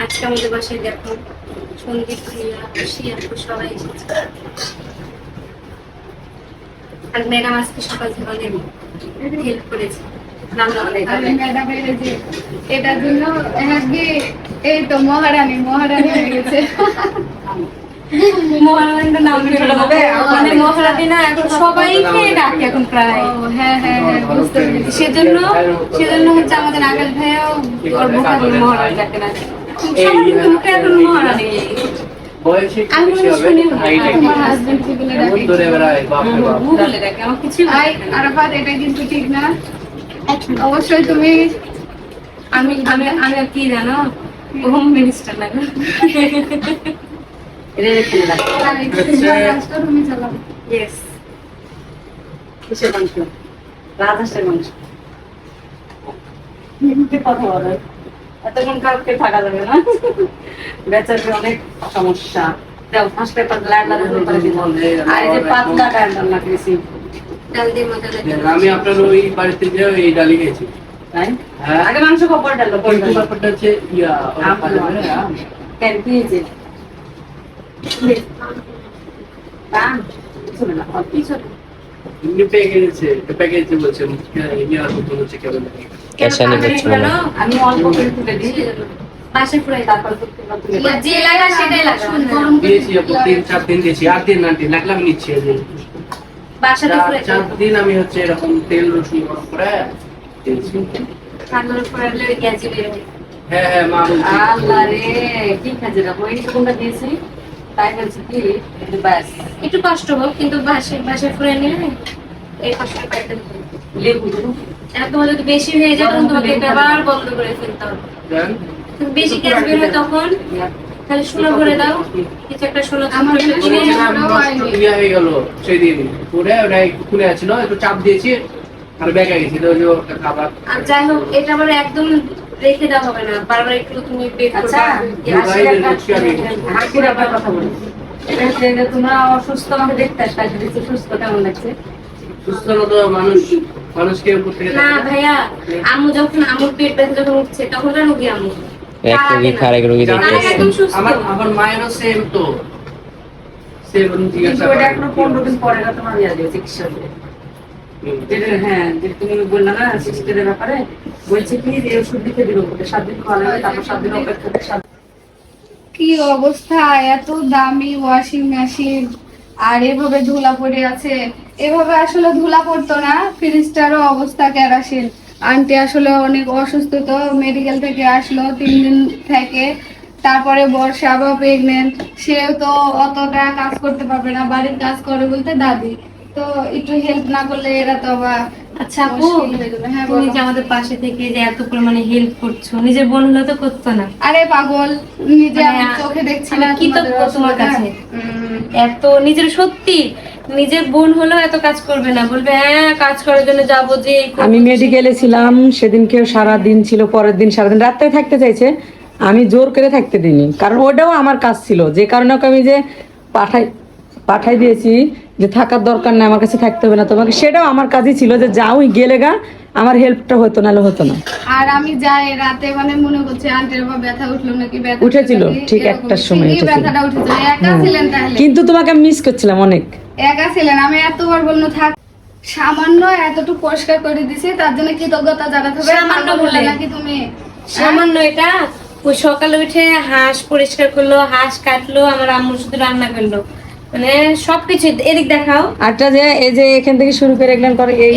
আজকে আমাদের বাসায় দেখো সন্দীপ ভাইয়া খুশি আপু সবাই এসেছে। আর ম্যাডাম আজকে সকাল থেকে অনেক হেল্প করেছে এটার জন্য এই তো মহারানী হয়ে গেছে। মহারানীর নাম মানে মহারানী না এখন সবাইকে ডাকে এখন প্রায়। হ্যাঁ বুঝতে পেরেছি। সেজন্য হচ্ছে আমাদের আকাশ ভাইয়াও ওর মুখে মহারানী ডাকে না, সবার মুখে এখন মহারানী। আমি শুনি তোমার হাজবেন্ড কি বলে ডাকে? আমার কিছু আরাফাত, এটা কিন্তু ঠিক না। অবশ্যই তুমি আমি আমি আমি আর কি জানো, হোম মিনিস্টার লাগে। তুমি চালাও। ইয়েস, কিসের মাংস? রাজহাঁসের মাংস। কথা বলে এতক্ষণ কাউকে থাকা যাবে না, বেচার অনেক সমস্যা। ফার্স্ট পেপার আর এই যে পাতলা ডাল রান্না করেছি। ডাল দিয়ে মজা লাগে। আমি আপনার ওই বাড়িতে যে এই ডালি খেয়েছি। তাই হ্যাঁ, আগে মাংস কপর ডাল কিন্তু ব্যাপারটা হচ্ছে কেন কি হয়েছে? এমনি প্যাকেজে বলছে ইয়ার মতো হচ্ছে কেমন আমি অল্প করে তুলে দিই, বাসে পুরাই তারপর যে লাগা সেটাই লাগা। দিয়েছি আপু 3-4 দিন দিয়েছি, 8 দিন না লাগলাম নিচ্ছি। বাসাতে পুরাই 4 দিন আমি হচ্ছে এরকম তেল রসুন গরম করে দিয়েছি। খাবার পড়লে গ্যাস বের হয়। হ্যাঁ মা বলছি আল্লাহ রে কি খাজে রাখবো, এই কোনটা দিয়েছি তাই বলছি কি ব্যাস। একটু কষ্ট হোক কিন্তু বাসে পুরাই নিলে এই কষ্টটা পাইতে হবে। লেবু একদম যদি বেশি হয়ে যায় তখন তোমাকে এটা আবার বন্ধ করে ফেলতে হবে। জান কিন্তু বেশি গ্যাস বের হয় তখন তাহলে সোনা ভরে দাও, কিছু একটা সোনা আমার ছোট জন্য কিনে ইয়া হয়ে গেল সেদিন পরে ওটা একটু খুলে আছিল, একটু চাপ দিয়েছি আর বেঁকে গেছি। তো ওই যে ওটা খাবার আর যাই হোক এটা আবার একদম রেখে দেওয়া হবে না, বারবার একটু তুমি পেট আচ্ছা হাসির আবার কথা বলি। এটা হচ্ছে যে তোমরা অসুস্থ আমাকে দেখতে আসতে সুস্থ কেমন লাগছে? সুস্থ মতো মানুষকে উপর থেকে না ভাইয়া, আম্মু যখন আম্মুর পেট ব্যথা যখন উঠছে তখন আর রোগী আম্মু এক রোগী খারেক রোগী দেখতেছে। একদম সুস্থ। আমার মায়েরও সেম তো সেম জিজ্ঞাসা কিন্তু ওটা এখনো 15 দিন পরে না তোমার ইয়া দিয়ে চিকিৎসা দিয়ে। হ্যাঁ যে তুমি বললে না সিস্টেমের ব্যাপারে, বলছে কি যে ওষুধ দিতে দিল 7 দিন খাওয়া লাগবে, তারপর 7 দিন অপেক্ষা করতে। কি অবস্থা, এত দামি ওয়াশিং মেশিন আর এভাবে ধুলা পড়ে আছে। এভাবে আসলে ধুলা পড়তো না, ফ্রিজটারও অবস্থা কেরাসিন। আন্টি আসলে অনেক অসুস্থ, তো মেডিকেল থেকে আসলো 3 দিন থেকে। তারপরে বর্ষা আবার প্রেগনেন্ট, সেও তো অতটা কাজ করতে পারবে না, বাড়ির কাজ করে বলতে দাদি। তো একটু হেল্প না করলে এরা তো আবার আচ্ছা আপু, মুশকিল হয়ে যাবে। হ্যাঁ তুমি বলো। যে আমাদের পাশে থেকে যে এত পরিমাণে হেল্প করছো, নিজের বোন হলে তো করতো না। আরে পাগল, নিজে আমি চোখে দেখছি না কি তো তোমার কাছে এত নিজের সত্যি নিজের বোন হলেও এত কাজ করবে না, বলবে হ্যাঁ কাজ করার জন্য যাবো যে আমি মেডিকেলে ছিলাম সেদিনকেও সারাদিন ছিল, পরের দিন সারাদিন রাত্রে থাকতে চাইছে, আমি জোর করে থাকতে দিইনি, কারণ ওটাও আমার কাজ ছিল। যে কারণে ওকে আমি যে পাঠাই দিয়েছি যে থাকার দরকার নেই, আমার কাছে থাকতে হবে না তোমাকে, সেটাও আমার কাজই ছিল যে যাও গেলে গা, আমার হেল্পটা হতো নাহলে হতো না। আর আমি যাই রাতে মানে মনে করছি আন্টির বা ব্যথা উঠলো নাকি, ব্যথা উঠেছিল, ঠিক একটার সময় এই উঠেছিল। ব্যথাটা উঠেছিল। একা ছিলেন তাহলে? কিন্তু তোমাকে আমি মিস করছিলাম অনেক। একা ছিলেন, আমি এতবার বললো থাক। সামান্য এতটুকু পরিষ্কার করে দিছি, তার জন্য কৃতজ্ঞতা জানাতে হবে। সামান্য পাগল বলে নাকি তুমি? সামান্য এটা ওই সকালে উঠে হাঁস পরিষ্কার করলো, হাঁস কাটলো, আমার আম্মু শুধু রান্না করলো, মানে সবকিছু এদিক দেখাও। আরটা যে এই যে এখান থেকে শুরু করে এগুলো করে এই